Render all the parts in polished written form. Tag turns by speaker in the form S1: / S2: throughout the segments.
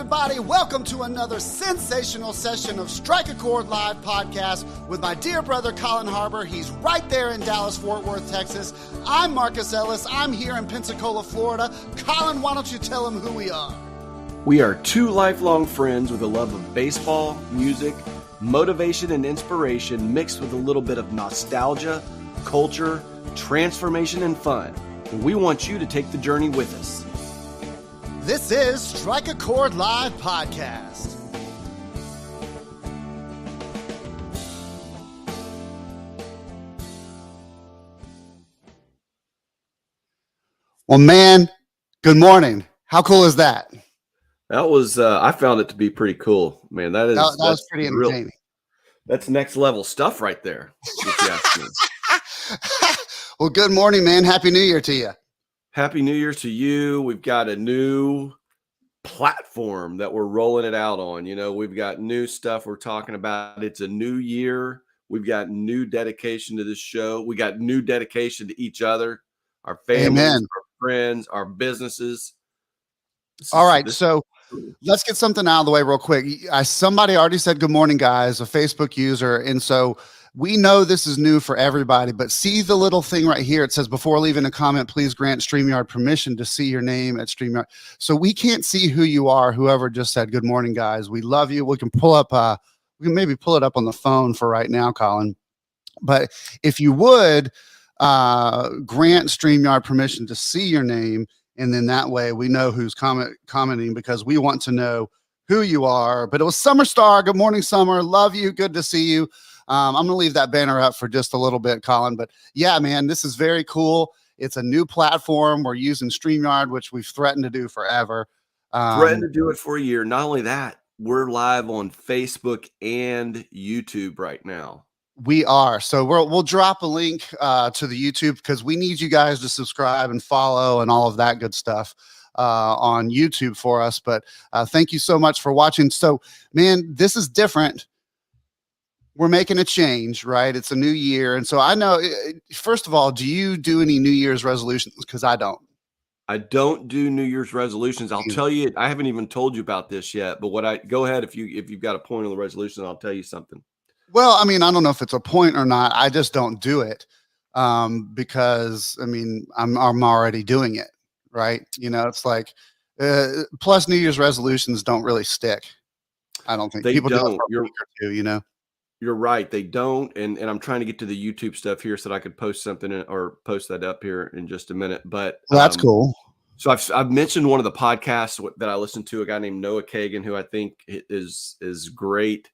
S1: everybody. Welcome to another sensational session of Strike a Chord Live Podcast with my dear brother, Collin Harbor. He's right there in Dallas, Fort Worth, Texas. I'm Marcus Ellis. I'm here in Pensacola, Florida. Collin, why don't you tell him who we are?
S2: We are two lifelong friends with a love of baseball, music, motivation, and inspiration mixed with a little bit of nostalgia, culture, transformation, and fun. And we want you to take the journey with us.
S1: This is Strike a Chord Live Podcast. Well, man, good morning. How cool is that?
S2: That was, I found it to be pretty cool, man. That
S1: was pretty entertaining.
S2: That's next level stuff right there. If you ask me.
S1: Well, good morning, man. Happy New Year to you.
S2: Happy New Year to you. We've got a new platform that we're rolling it out on. You know, we've got new stuff we're talking about. It's a new year. We've got new dedication to this show. We got new dedication to each other, our families,
S1: Amen.
S2: our friends, our businesses.
S1: All right. So let's get something out of the way real quick. Somebody already said good morning, guys, a Facebook user. And so we know this is new for everybody, but see the little thing right here. It says, before leaving a comment, please grant StreamYard permission to see your name at StreamYard. So we can't see who you are, whoever just said good morning, guys. We love you. We can maybe pull it up on the phone for right now, Collin. But if you would grant StreamYard permission to see your name, and then that way we know who's commenting, because we want to know who you are. But it was Summer Star. Good morning, Summer. Love you. Good to see you. I'm going to leave that banner up for just a little bit, Collin. But yeah, man, this is very cool. It's a new platform. We're using StreamYard, which we've threatened to do forever.
S2: Threatened to do it for a year. Not only that, we're live on Facebook and YouTube right now.
S1: We are. So we'll drop a link to the YouTube, because we need you guys to subscribe and follow and all of that good stuff on YouTube for us. But thank you so much for watching. So, man, this is different. We're making a change, right? It's a new year. And so I know, first of all, do you do any New Year's resolutions? Because I don't.
S2: I don't do New Year's resolutions. I'll tell you, I haven't even told you about this yet, but go ahead. If you've got a point on the resolution, I'll tell you something.
S1: Well, I mean, I don't know if it's a point or not. I just don't do it because, I mean, I'm already doing it, right? You know, it's like, plus New Year's resolutions don't really stick. I don't think people do it for a week or two, you know?
S2: You're right. They don't. And I'm trying to get to the YouTube stuff here so that I could post something or post that up here in just a minute. But
S1: that's cool. So
S2: I've mentioned one of the podcasts that I listened to, a guy named Noah Kagan, who I think is great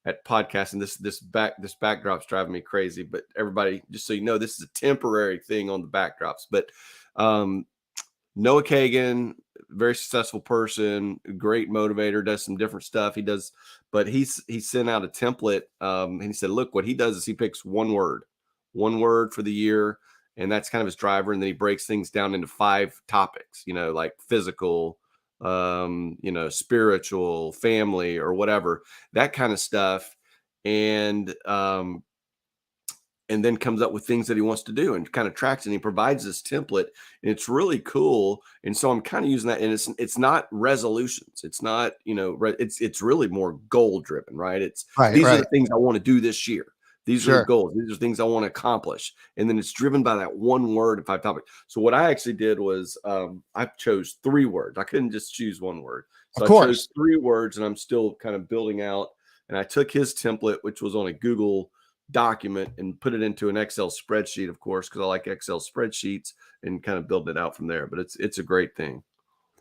S2: at podcasting. This backdrop's driving me crazy, but everybody, just so you know, this is a temporary thing on the backdrops. But Noah Kagan, very successful person, great motivator, does some different stuff. But he sent out a template, and he said, look, what he does is he picks one word for the year, and that's kind of his driver. And then he breaks things down into 5 topics, you know, like physical, you know, spiritual, family, or whatever, that kind of stuff. And then comes up with things that he wants to do and kind of tracks, and he provides this template, and it's really cool. And so I'm kind of using that, and it's not resolutions. It's not, you know, it's really more goal driven, right? These are the things I want to do this year. These are the goals. These are things I want to accomplish. And then it's driven by that one word and 5 topics. So what I actually did was I chose 3 words. I couldn't just choose one word. So I chose 3 words, and I'm still kind of building out. And I took his template, which was on a Google document, and put it into an Excel spreadsheet, of course, because I like Excel spreadsheets, and kind of build it out from there. But it's a great thing.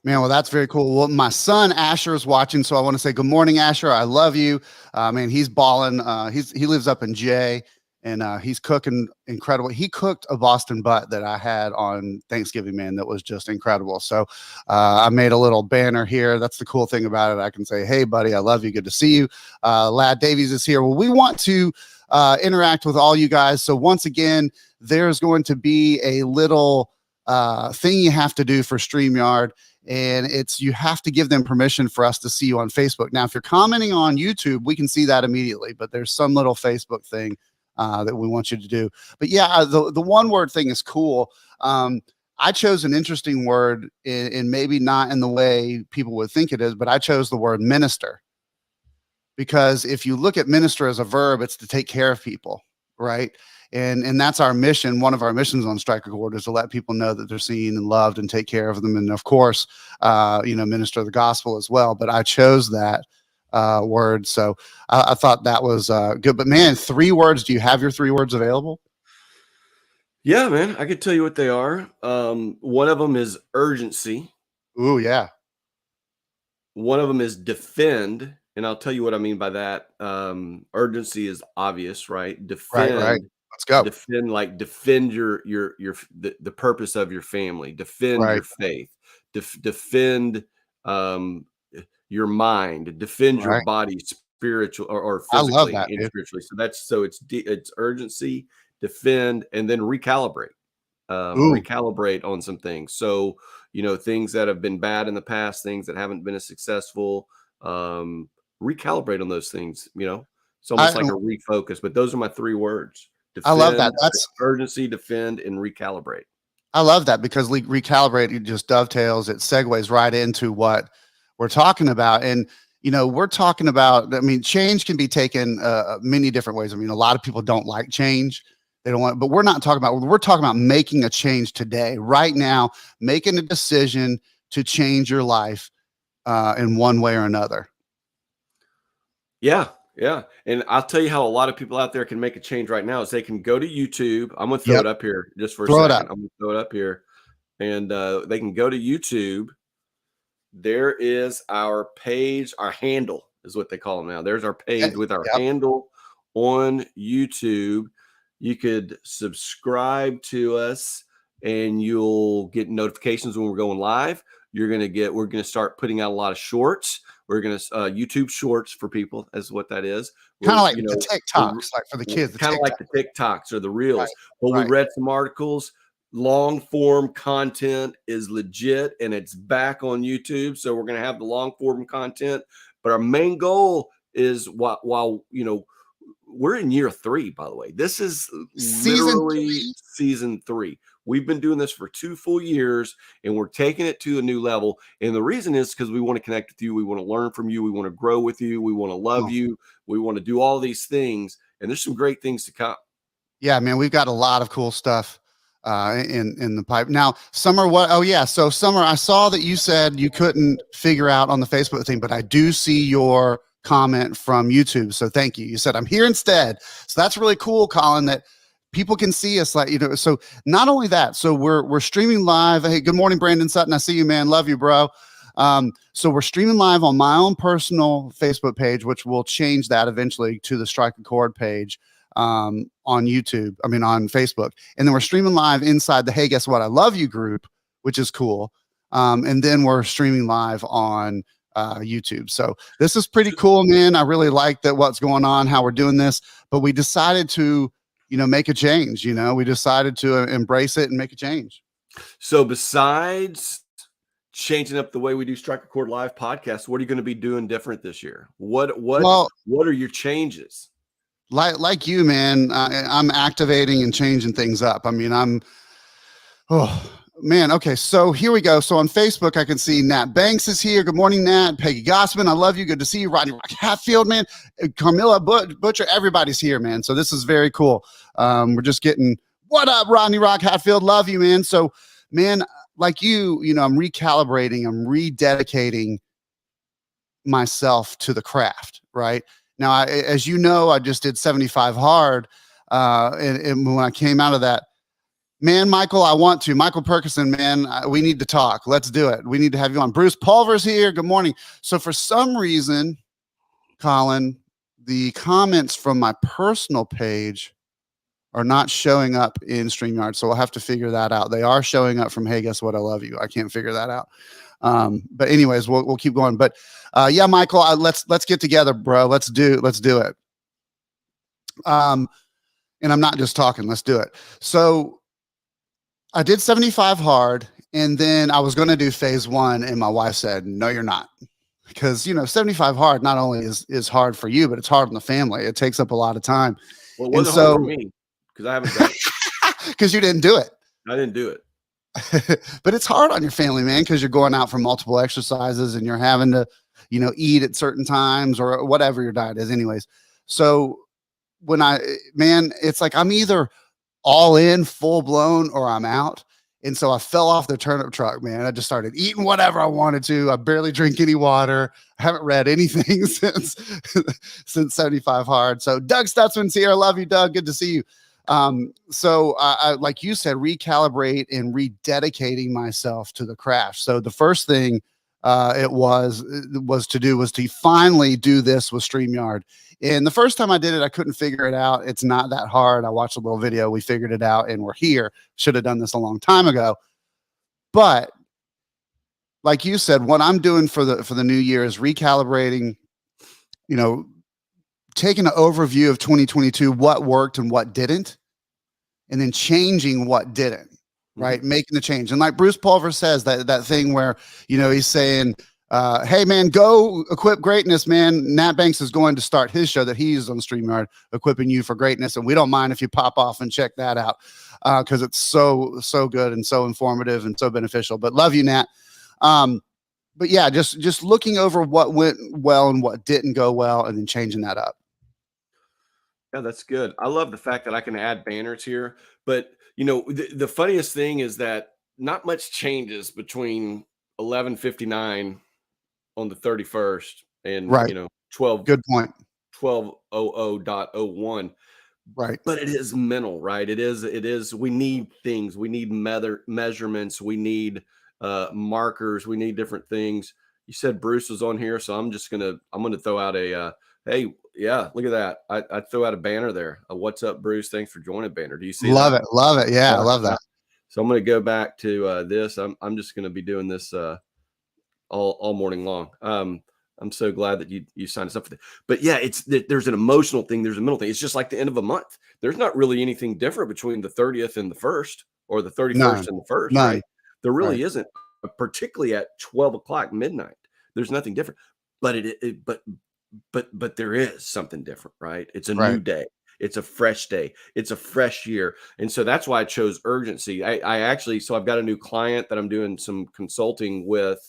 S1: Man, well, that's very cool. Well, my son Asher is watching, so I want to say good morning, Asher. I love you. Man, he's balling. He lives up in Jay, and he's cooking incredible. He cooked a Boston butt that I had on Thanksgiving, man, that was just incredible. So I made a little banner here. That's the cool thing about it. I can say, hey, buddy, I love you. Good to see you. Lad Davies is here. Well, we want to interact with all you guys. So once again, there's going to be a little thing you have to do for StreamYard, and you have to give them permission for us to see you on Facebook. Now, if you're commenting on YouTube, we can see that immediately, but there's some little Facebook thing that we want you to do. But yeah, the one word thing is cool. I chose an interesting word in maybe not in the way people would think it is, but I chose the word minister. Because if you look at minister as a verb, it's to take care of people, right? And that's our mission. One of our missions on Strike a Chord is to let people know that they're seen and loved and take care of them. And of course, minister the gospel as well. But I chose that word. So I thought that was good. But man, 3 words. Do you have your 3 words available?
S2: Yeah, man, I could tell you what they are. One of them is urgency.
S1: Ooh, yeah.
S2: One of them is defend. And I'll tell you what I mean by that. Urgency is obvious, right? Defend.
S1: Right. Let's go.
S2: Defend, like defend the purpose of your family. Defend your faith. Defend your mind. Defend your body, spiritual or physically and spiritually. So it's urgency, defend, and then recalibrate. Recalibrate on some things. So things that have been bad in the past, things that haven't been as successful. Recalibrate on those things. It's almost like a refocus. But those are my 3 words. Defend,
S1: I love that. That's
S2: urgency, defend, and recalibrate.
S1: I love that because recalibrate, it just dovetails, it segues right into what we're talking about. And, we're talking about, change can be taken many different ways. A lot of people don't like change. They don't want, but we're talking about making a change today, right now, making a decision to change your life in one way or another.
S2: Yeah. Yeah. And I'll tell you how a lot of people out there can make a change right now is they can go to YouTube. I'm going to throw it up here just for a second. I'm going to throw it up here and they can go to YouTube. There is our page, our handle is what they call them now. There's our page with our handle on YouTube. You could subscribe to us and you'll get notifications when we're going live. We're going to start putting out a lot of shorts. We're going to YouTube shorts for people is what that is.
S1: Kind of like the TikToks, like for the kids.
S2: Kind of like the TikToks or the Reels. But we read some articles. Long form content is legit and it's back on YouTube. So we're going to have the long form content. But our main goal is while we're in year 3, by the way. This is literally season 3. We've been doing this for 2 full years and we're taking it to a new level. And the reason is because we want to connect with you. We want to learn from you. We want to grow with you. We want to love you. We want to do all these things. And there's some great things to come.
S1: Yeah, man, we've got a lot of cool stuff in the pipe. Now, Summer, what? Oh, yeah. So, Summer, I saw that you said you couldn't figure out on the Facebook thing, but I do see your comment from YouTube. So thank you. You said, I'm here instead. So that's really cool, Collin, that people can see us so not only that, so we're streaming live. Hey, good morning, Brandon Sutton. I see you, man. Love you, bro. So we're streaming live on my own personal Facebook page, which will change that eventually to the Strike a Chord page on YouTube. On Facebook. And then we're streaming live inside the Hey, Guess What? I Love You group, which is cool. And then we're streaming live on YouTube. So this is pretty cool, man. I really like that what's going on, how we're doing this, but we decided to, make a change. We decided to embrace it and make a change.
S2: So besides changing up the way we do Strike a Chord Live Podcast, what are you going to be doing different this year? What are your changes?
S1: Like you, man, I'm activating and changing things up. Man, okay, so here we go. So on Facebook, I can see Nat Banks is here. Good morning, Nat. Peggy Gossman, I love you. Good to see you. Rodney Rock Hatfield, man. Carmilla Butcher, everybody's here, man. So this is very cool. We're just getting, what up, Rodney Rock Hatfield? Love you, man. So, man, like you, I'm recalibrating, I'm rededicating myself to the craft, right? Now, as you know, I just did 75 hard. And when I came out of that, man, Michael, Michael Perkison, man, we need to talk. Let's do it. We need to have you on. Bruce Pulver's here. Good morning. So for some reason, Collin, the comments from my personal page are not showing up in StreamYard. So we'll have to figure that out. They are showing up from Hey, Guess What? I Love You. I can't figure that out. But anyways, we'll keep going. But yeah, Michael, let's get together, bro. Let's do it. And I'm not just talking. Let's do it. So I did 75 hard, and then I was going to do phase 1, and my wife said, no, you're not. Because, 75 hard not only is hard for you, but it's hard on the family. It takes up a lot of time.
S2: Well, it wasn't hard for me, because I haven't done it.
S1: Because you didn't do it.
S2: I didn't do it.
S1: But it's hard on your family, man, because you're going out for multiple exercises and you're having to, eat at certain times or whatever your diet is, anyways. So man, it's like I'm either all in, full blown, or I'm out. And so I fell off the turnip truck, man. I just started eating whatever I wanted to. I barely drink any water. I haven't read anything since 75 hard. So Doug Stutzman's here. I love you, Doug. Good to see you. So I, like you said, recalibrate and rededicating myself to the craft. So the first thing it was to finally do this with StreamYard. And the first time I did it, I couldn't figure it out. It's not that hard. I watched a little video. We figured it out and we're here. Should have done this a long time ago. But like you said, what I'm doing for the new year is recalibrating, taking an overview of 2022, what worked and what didn't, and then changing what didn't, right? Making the change. And like Bruce Pulver says, that thing where, he's saying, hey man, go equip greatness, man. Nat Banks is going to start his show that he uses on StreamYard, equipping you for greatness. And we don't mind if you pop off and check that out. Cause it's so good and so informative and so beneficial, but love you, Nat. But yeah, just looking over what went well and what didn't go well and then changing that up.
S2: Yeah, that's good. I love the fact that I can add banners here, but the funniest thing is that not much changes between 11:59 on the 31st and
S1: right.
S2: 12.
S1: Good point.
S2: 12:00.01.
S1: Right.
S2: But it is mental, right? It is. We need things. We need measurements. We need markers. We need different things. You said Bruce was on here, so I'm gonna throw out a hey, yeah, look at that. I throw out a banner there. What's up, Bruce? Thanks for joining banner. Do you see
S1: love
S2: that?
S1: Love it. Yeah, I love that.
S2: So I'm going to go back to this. I'm just going to be doing this all morning long. I'm so glad that you signed us up for that. But yeah, there's an emotional thing. There's a mental thing. It's just like the end of a month. There's not really anything different between the 30th and the 1st or the 31st and the 1st, right? There really isn't, particularly at 12 o'clock midnight. There's nothing different, but there is something different, right? It's a new day. It's a fresh day. It's a fresh year. And so that's why I chose urgency. I actually, so I've got a new client that I'm doing some consulting with,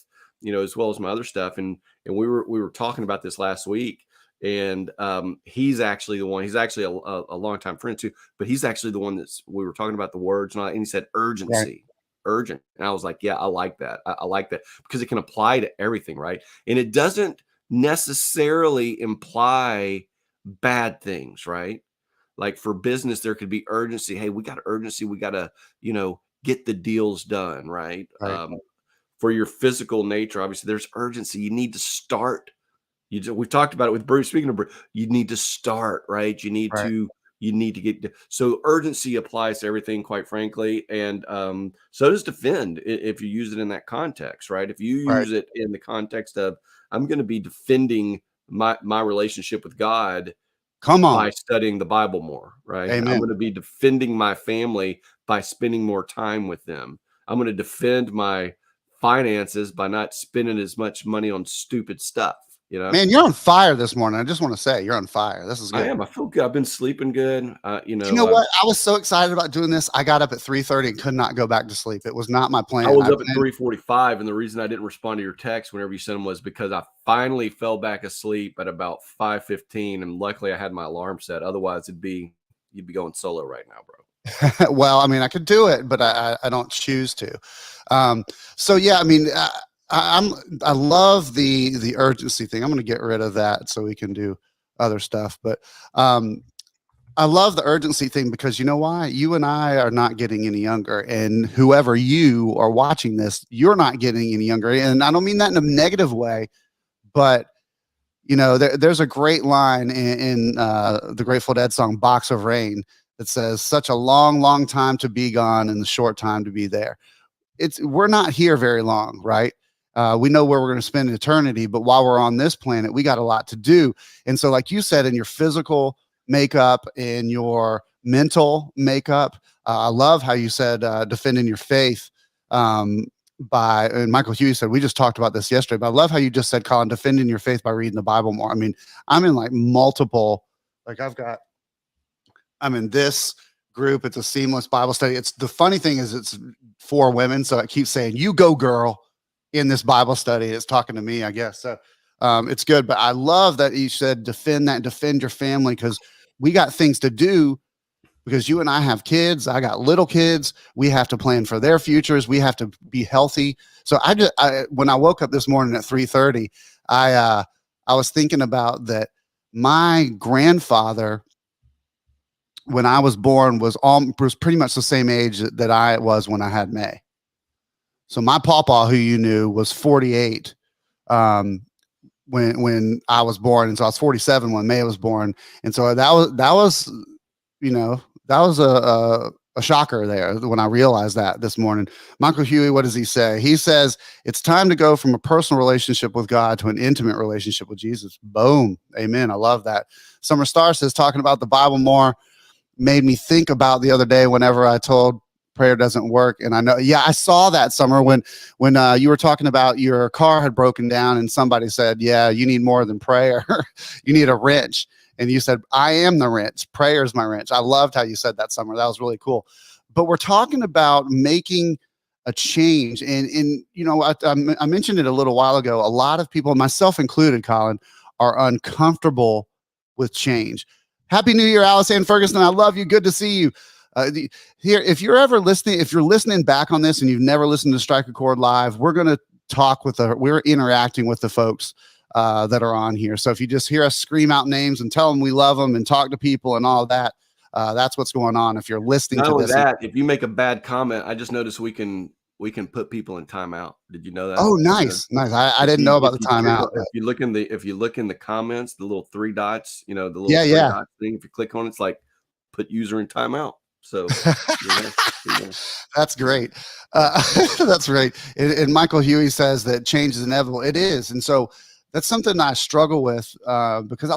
S2: as well as my other stuff. And we were talking about this last week, and he's actually the one, he's actually a longtime friend too, but he's actually the one we were talking about the words and he said urgency, urgent. And I was like, yeah, I like that. I like that because it can apply to everything. Right. And it doesn't necessarily imply bad things, right? Like for business, there could be urgency. Hey, we got urgency. We got to, get the deals done, right? For your physical nature, obviously, there's urgency. You need to start. We've talked about it with Bruce. Speaking of Bruce, you need to start, right? You need to get. So urgency applies to everything, quite frankly, and so does defend if you use it in that context, right? If you use it in the context of I'm going to be defending my relationship with God.
S1: Come on.
S2: By studying the Bible more, right?
S1: Amen.
S2: I'm going to be defending my family by spending more time with them. I'm going to defend my finances by not spending as much money on stupid stuff.
S1: Man, you're on fire this morning. I just want to say you're on fire. This is good.
S2: I am. I feel good. I've been sleeping good.
S1: You know what? I was so excited about doing this. I got up at 3:30 and could not go back to sleep. It was not my plan.
S2: I was up at 3:45, and the reason I didn't respond to your text whenever you sent them was because I finally fell back asleep at about 5:15, and luckily I had my alarm set. Otherwise, you'd be going solo right now, bro.
S1: Well, I mean, I could do it, but I don't choose to. So yeah, I mean. I love the urgency thing. I'm going to get rid of that so we can do other stuff. But I love the urgency thing because you know why? You and I are not getting any younger, and whoever you are watching this, you're not getting any younger. And I don't mean that in a negative way, but there's a great line in the Grateful Dead song "Box of Rain" that says, "Such a long, long time to be gone, and the short time to be there." We're not here very long, right? We know where we're going to spend eternity, but while we're on this planet, we got a lot to do. And so, like you said, in your physical makeup, in your mental makeup, I love how you said defending your faith. And Michael Hughes said, we just talked about this yesterday, but I love how you just said, Collin, defending your faith by reading the Bible more. I mean, I'm in like multiple, like I'm in this group. It's a seamless Bible study. It's the funny thing is it's for women. So it keeps saying, you go girl in this Bible study. It's talking to me, I guess. So it's good. But I love that you said, defend your family, because we got things to do, because you and I have kids. I got little kids. We have to plan for their futures. We have to be healthy. So when I woke up this morning at 3:30, I was thinking about that. My grandfather, when I was born, was pretty much the same age that I was when I had May. So my pawpaw, who you knew, was 48 when I was born, and so I was 47 when May was born, and so that was a shocker there when I realized that this morning. Michael Huey, what does he say? He says it's time to go from a personal relationship with God to an intimate relationship with Jesus. Boom, amen. I love that. Summer Star says talking about the Bible more made me think about the other day whenever I told prayer doesn't work. And I know, I saw that, Summer, when you were talking about your car had broken down and somebody said, yeah, you need more than prayer. You need a wrench. And you said, I am the wrench. Prayer is my wrench. I loved how you said that, Summer. That was really cool. But we're talking about making a change. And I mentioned it a little while ago. A lot of people, myself included, Collin, are uncomfortable with change. Happy New Year, Alice Ann Ferguson. I love you. Good to see you. Here, if you're listening back on this and you've never listened to Strike a Chord Live, we're going to we're interacting with the folks that are on here. So if you just hear us scream out names and tell them we love them and talk to people and all of that, that's what's going on. If you're listening to this,
S2: if you make a bad comment, I just noticed we can put people in timeout. Did you know that?
S1: Oh, nice. I didn't know about the timeout.
S2: If you look in the comments, the little three dots, the little three dot thing, if you click on it, it's like put user in timeout. So
S1: that's great. That's great. And Michael Huey says that change is inevitable. It is. And so that's something I struggle with because I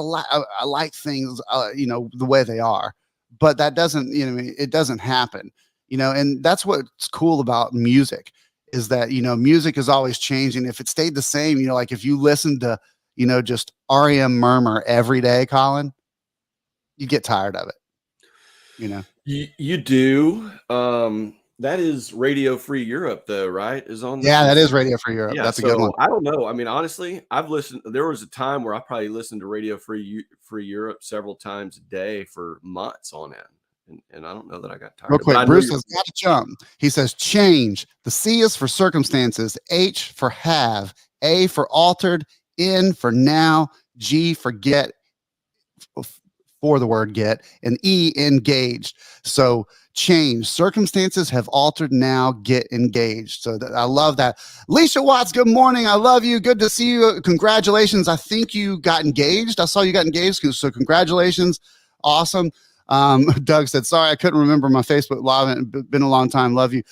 S1: like things, the way they are, but that doesn't, it doesn't happen, and that's what's cool about music is that, music is always changing. If it stayed the same, like if you listen to, just REM murmur every day, Collin, you get tired of it,
S2: You do. That is Radio Free Europe, though, right?
S1: That is Radio Free Europe. Yeah, that's a good one.
S2: I don't know. I mean, honestly, there was a time where I probably listened to Radio Free Europe several times a day for months on end. And I don't know that I got tired.
S1: Real quick, Bruce has got to jump. He says, change. The C is for circumstances, H for have, A for altered, N for now, G for get, for the word get, and E engaged. So change. Circumstances have altered, now get engaged. So I love that. Leisha Watts, good morning. I love you. Good to see you. Congratulations. I think you got engaged. I saw you got engaged. So congratulations. Awesome. Doug said, sorry, I couldn't remember my Facebook live. It's been a long time. Love you.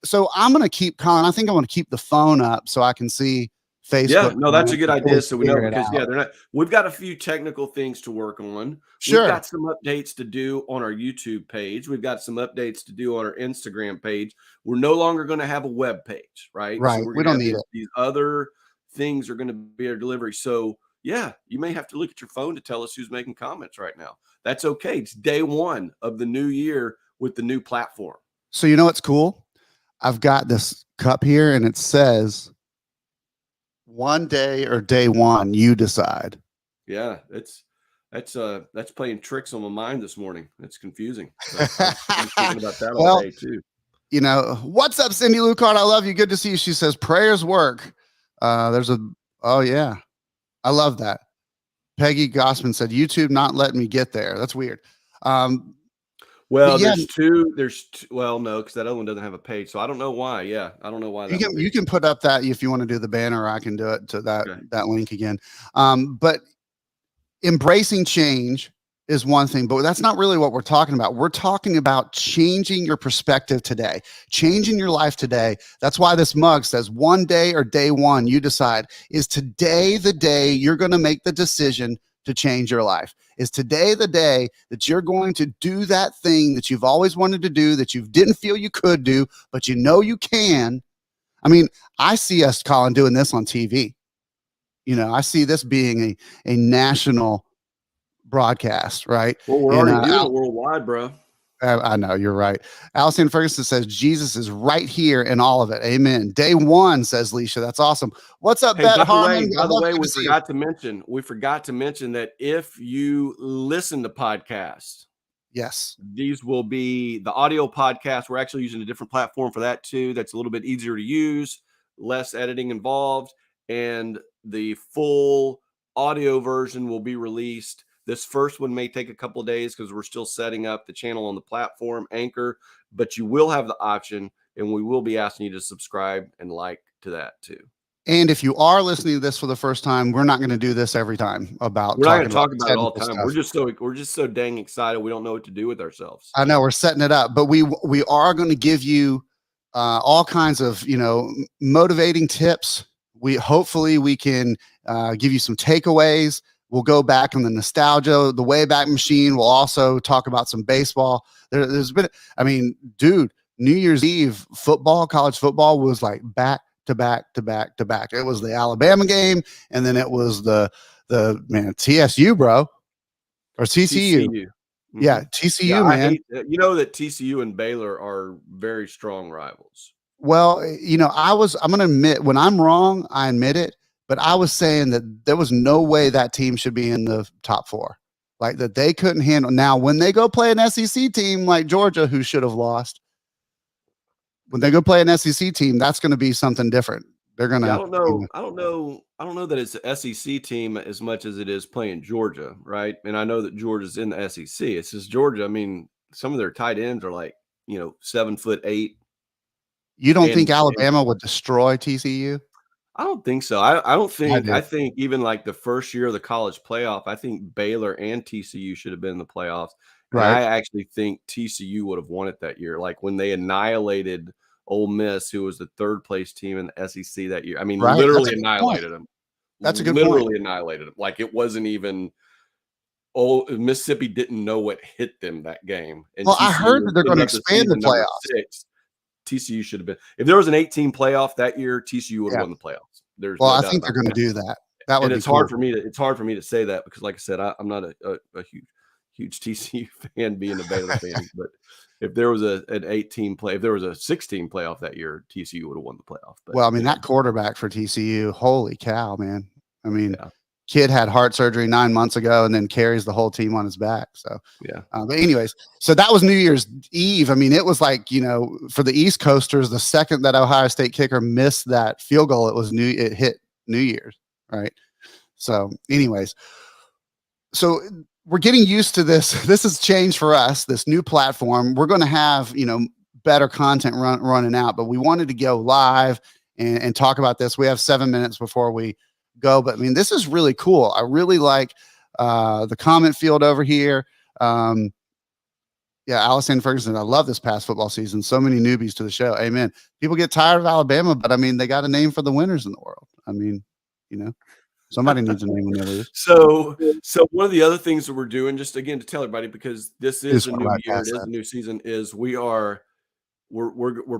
S1: So I'm going to keep, Collin, I think I want to keep the phone up so I can see Facebook.
S2: Yeah, no, that's a good idea. So we know, because we've got a few technical things to work on.
S1: Sure.
S2: We've got some updates to do on our YouTube page. We've got some updates to do on our Instagram page. We're no longer going to have a web page, right?
S1: Right.
S2: So
S1: we don't need it.
S2: These other things are going to be our delivery. So yeah, you may have to look at your phone to tell us who's making comments right now. That's okay. It's day one of the new year with the new platform.
S1: So you know what's cool? I've got this cup here and it says, one day or day one, you decide.
S2: Yeah, that's playing tricks on my mind this morning. It's confusing. I'm thinking about that all day too.
S1: What's up, Cindy Lucard? I love you. Good to see you. She says prayers work. Oh yeah, I love that. Peggy Gossman said YouTube not letting me get there. That's weird.
S2: Well, there's two. Well, no, because that other one doesn't have a page, so I don't know why. Yeah, I don't know why.
S1: You can put up that if you want to do the banner, or I can do it to that link again. But embracing change is one thing, but that's not really what we're talking about. We're talking about changing your perspective today, changing your life today. That's why this mug says one day or day one, you decide. Is today the day you're going to make the decision to change your life? Is today the day that you're going to do that thing that you've always wanted to do, that you didn't feel you could do, but you know you can? I mean, I see us, Collin, doing this on TV. I see this being a national broadcast, right?
S2: Well, we're already doing it worldwide, bro.
S1: I know you're right. Allison Ferguson says Jesus is right here in all of it. Amen. Day one, says Leisha. That's awesome. What's up,
S2: Hey,
S1: Bet
S2: by the
S1: Harmon?
S2: way, by the way,
S1: Good to see you.
S2: we forgot to mention that if you listen to podcasts,
S1: Yes,
S2: these will be the audio podcast. We're actually using a different platform for that too. That's a little bit easier to use, less editing involved, and the full audio version will be released. This first one may take a couple of days because we're still setting up the channel on the platform Anchor, but you will have the option, and we will be asking you to subscribe and like to that too.
S1: and if you are listening to this for the first time, we're not going to do this every time about
S2: We're not going
S1: talking
S2: to
S1: about
S2: talk about it all the time.
S1: stuff.
S2: We're just so dang excited. We don't know what to do with ourselves.
S1: I know we're setting it up, but we are going to give you all kinds of motivating tips. Hopefully we can give you some takeaways. We'll go back on the nostalgia, the Wayback Machine. We'll also talk about some baseball. There's been, I mean, dude, New Year's Eve football, college football was like back to back to back to back. It was the Alabama game, and then it was the TSU, bro, or TCU.
S2: Mm-hmm.
S1: Yeah, TCU,
S2: yeah,
S1: man.
S2: You know that TCU and Baylor are very strong rivals.
S1: Well, I'm going to admit when I'm wrong, I admit it. But I was saying that there was no way that team should be in the top four, like that they couldn't handle. Now, when they go play an SEC team like Georgia, who should have lost, when they go play an SEC team, that's going to be something different. They're going to.
S2: Yeah, I don't know that it's an SEC team as much as it is playing Georgia, right? And I know that Georgia's in the SEC. It's just Georgia. I mean, some of their tight ends are like 7'8".
S1: You don't think Alabama would destroy TCU?
S2: I don't think so. I don't think. I think even like the first year of the college playoff, I think Baylor and TCU should have been in the playoffs. Right. And I actually think TCU would have won it that year. Like when they annihilated Ole Miss, who was the third place team in the SEC that year. I mean, literally annihilated them.
S1: That's a good
S2: literally
S1: point.
S2: Annihilated them. Like it wasn't even. Mississippi didn't know what hit them that game. And
S1: well, TCU, I heard that they're going to expand the playoffs.
S2: TCU should have been. If there was an 18 playoff that year, TCU would have won the playoffs.
S1: I think they're going to do that. That would
S2: be cool. It's hard for me to say that because, like I said, I'm not a huge TCU fan, being a Baylor fan. But if there was an 18 play, if there was a 16 playoff that year, TCU would have won the playoff. But,
S1: well, I mean, that quarterback for TCU, holy cow, man! I mean, kid had heart surgery 9 months ago, and then carries the whole team on his back. So but anyways, so that was New Year's Eve. I mean, it was like for the East Coasters, the second that Ohio State kicker missed that field goal, it hit New Year's, right? So, anyways, so we're getting used to this. This has changed for us. This new platform. We're going to have better content running out, but we wanted to go live and talk about this. We have 7 minutes before we go, but I mean, this is really cool. I really like the comment field over here. Allison Ferguson, I love this past football season. So many newbies to the show. Amen. People get tired of Alabama, but I mean, they got a name for the winners in the world. I mean, somebody needs a name when they lose.
S2: So one of the other things that we're doing, just again to tell everybody, because this is a new year, it is a new season, is we're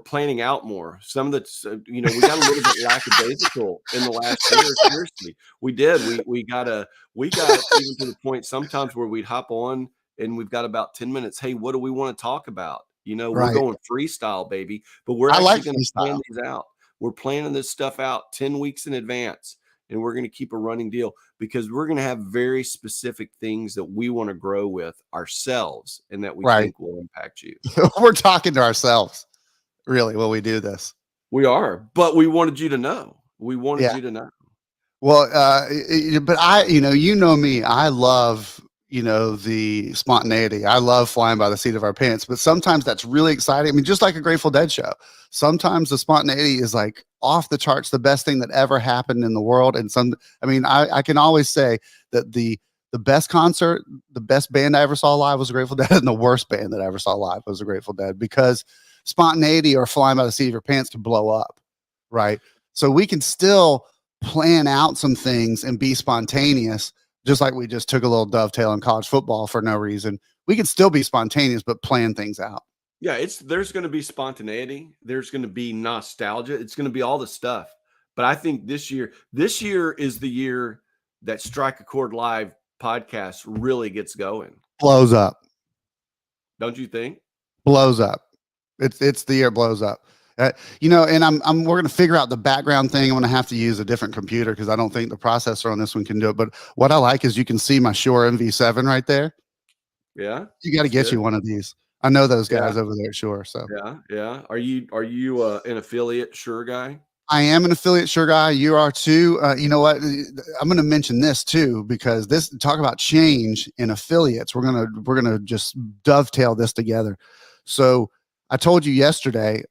S2: planning out more. Some of the, we got a little bit lackadaisical in the last year. Seriously, we did. We got even to the point sometimes where we'd hop on and we've got about 10 minutes. Hey, what do we want to talk about? We're going freestyle, baby. But we're actually going to plan these out. We're planning this stuff out 10 weeks in advance. And we're going to keep a running deal because we're going to have very specific things that we want to grow with ourselves and that we think will impact you.
S1: We're talking to ourselves, really, when we do this.
S2: We are, but we wanted you to know. We wanted you to know.
S1: Well, but me, I love, the spontaneity. I love flying by the seat of our pants, but sometimes that's really exciting. I mean, just like a Grateful Dead show, sometimes the spontaneity is like off the charts, the best thing that ever happened in the world. And I can always say that the best concert, the best band I ever saw live was Grateful Dead, and the worst band that I ever saw live was the Grateful Dead, because spontaneity or flying by the seat of your pants can blow up, right? So we can still plan out some things and be spontaneous, just like we just took a little dovetail in college football for no reason. We can still be spontaneous, but plan things out.
S2: Yeah, there's going to be spontaneity. There's going to be nostalgia. It's going to be all the stuff. But I think this year is the year that Strike a Chord Live podcast really gets going.
S1: Blows up.
S2: Don't you think?
S1: blows up. It's the year it blows up. And we're going to figure out the background thing. I'm going to have to use a different computer because I don't think the processor on this one can do it. But what I like is you can see my Shure MV7 right there.
S2: Yeah.
S1: You got to get you one of these. I know those guys
S2: Yeah.
S1: over there at Shure. So
S2: Yeah. Are you an affiliate Shure guy?
S1: I am an affiliate Shure guy. You are too. You know what? I'm going to mention this too because talk about change in affiliates. We're gonna just dovetail this together. So I told you yesterday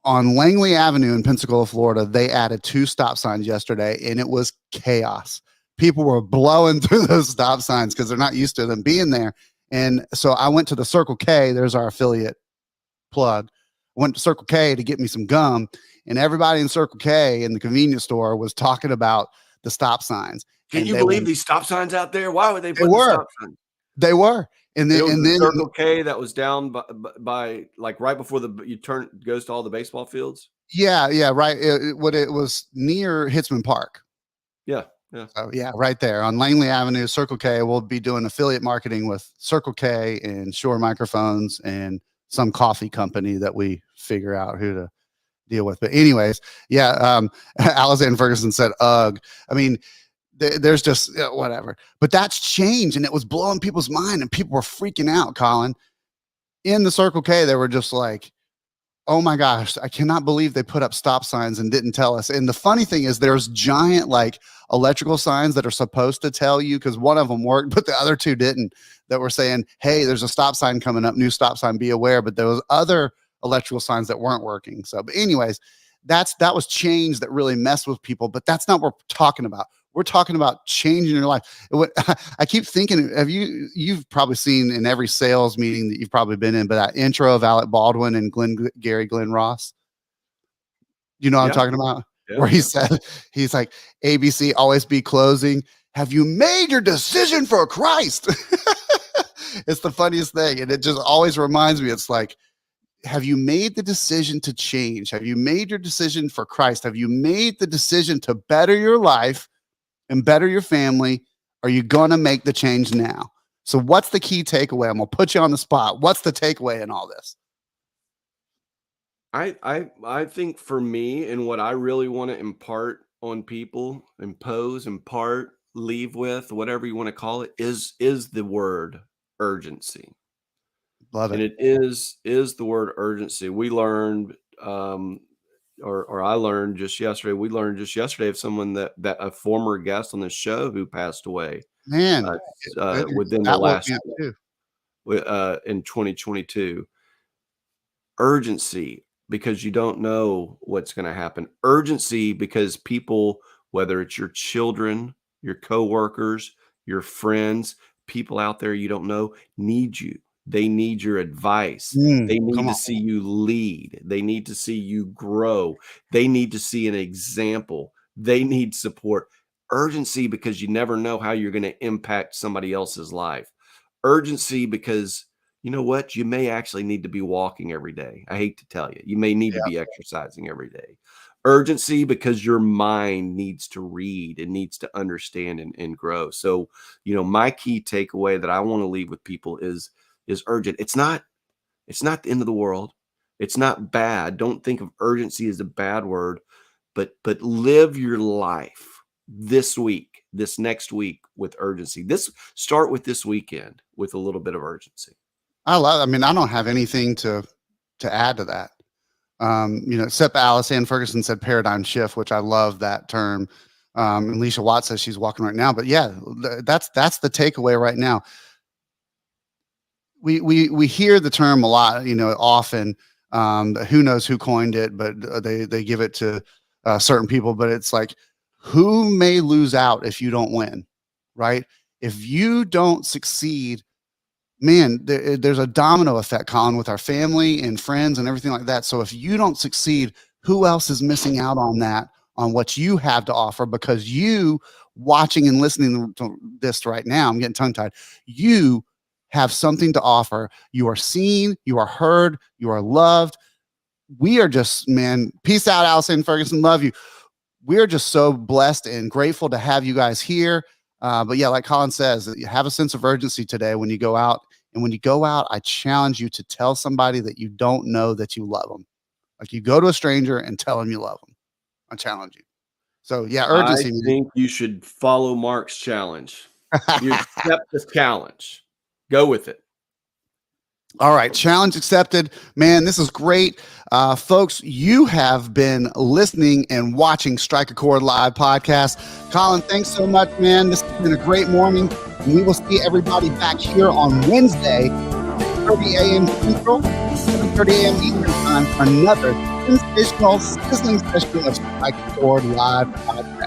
S1: on Langley Avenue in Pensacola, Florida, they added 2 stop signs yesterday, and it was chaos. People were blowing through those stop signs because they're not used to them being there. And so I went to the Circle K. There's our affiliate plug. Went to Circle K to get me some gum, and everybody in Circle K in the convenience store was talking about the stop signs.
S2: Can you believe these stop signs out there? Why would they put the stop signs?
S1: They were. And then
S2: Circle K that was down by like right before goes to all the baseball fields.
S1: Yeah, right. It was near Hitzman Park.
S2: Yeah.
S1: So yeah, right there on Langley Avenue, Circle K. We'll be doing affiliate marketing with Circle K and Shure microphones and some coffee company that we figure out who to deal with. But anyways, yeah. Alexander Ferguson said, "Ugh." I mean, there's just whatever. But that's change, and it was blowing people's mind, and people were freaking out. Collin, in the Circle K, they were just like, "Oh my gosh, I cannot believe they put up stop signs and didn't tell us." And the funny thing is there's giant like electrical signs that are supposed to tell you because one of them worked, but the other 2 didn't, that were saying, "Hey, there's a stop sign coming up, new stop sign, be aware." But there was other electrical signs that weren't working. So, but anyways, that was change that really messed with people, but that's not what we're talking about. We're talking about changing your life. I keep thinking, you've probably seen in every sales meeting that you've probably been in, but that intro of Alec Baldwin and Glenn Ross. You know what I'm talking about? Yeah, where he said, he's like, ABC, always be closing. Have you made your decision for Christ? It's the funniest thing. And it just always reminds me, it's like, have you made the decision to change? Have you made your decision for Christ? Have you made the decision to better your life and better your family? Are you going to make the change now? So what's the key takeaway? I'm going to put you on the spot. What's the takeaway in all this?
S2: I think for me, and what I really want to impart on people, impart, leave with, whatever you want to call it, is the word urgency.
S1: Love it.
S2: And it is the word urgency. We learned, or I learned just yesterday. We learned just yesterday of someone that a former guest on the show who passed away.
S1: Man,
S2: within the last in 2022. Urgency because you don't know what's going to happen. Urgency because people, whether it's your children, your coworkers, your friends, people out there you don't know, need you. They need your advice. They need to see you lead. They need to see you grow. They need to see an example. They need support. Urgency because you never know how you're going to impact somebody else's life. Urgency because you know what? You may actually need to be walking every day. I hate to tell you. You may need to be exercising every day. Urgency because your mind needs to read and needs to understand and grow. So, my key takeaway that I want to leave with people is urgent. It's not the end of the world. It's not bad. Don't think of urgency as a bad word, but live your life this week, this next week with urgency. Start with this weekend with a little bit of urgency.
S1: I don't have anything to add to that. Except Alexander Ferguson said paradigm shift, which I love that term. And Alicia Watt says she's walking right now, but yeah, that's the takeaway right now. We hear the term a lot, often. Who knows who coined it, but they give it to certain people. But it's like, who may lose out if you don't win, right? If you don't succeed, man, there's a domino effect, Collin, with our family and friends and everything like that. So if you don't succeed, who else is missing out on that, on what you have to offer? Because you watching and listening to this right now, I'm getting tongue tied. You have something to offer. You are seen, you are heard, you are loved. We are just, man, peace out, Allison Ferguson. Love you. We're just so blessed and grateful to have you guys here. But yeah, like Collin says, have a sense of urgency today when you go out And when you go out, I challenge you to tell somebody that you don't know that you love them. Like, you go to a stranger and tell them you love them. I challenge you. So yeah, urgency.
S2: I think you should follow Mark's challenge. You accept this challenge. Go with it.
S1: All right. Challenge accepted. Man, this is great. Folks, you have been listening and watching Strike a Chord Live Podcast. Collin, thanks so much, man. This has been a great morning. And we will see everybody back here on Wednesday, 6:30 a.m. Central, 7:30 a.m. Eastern Time for another sensational, sizzling session of Strike a Chord Live Podcast.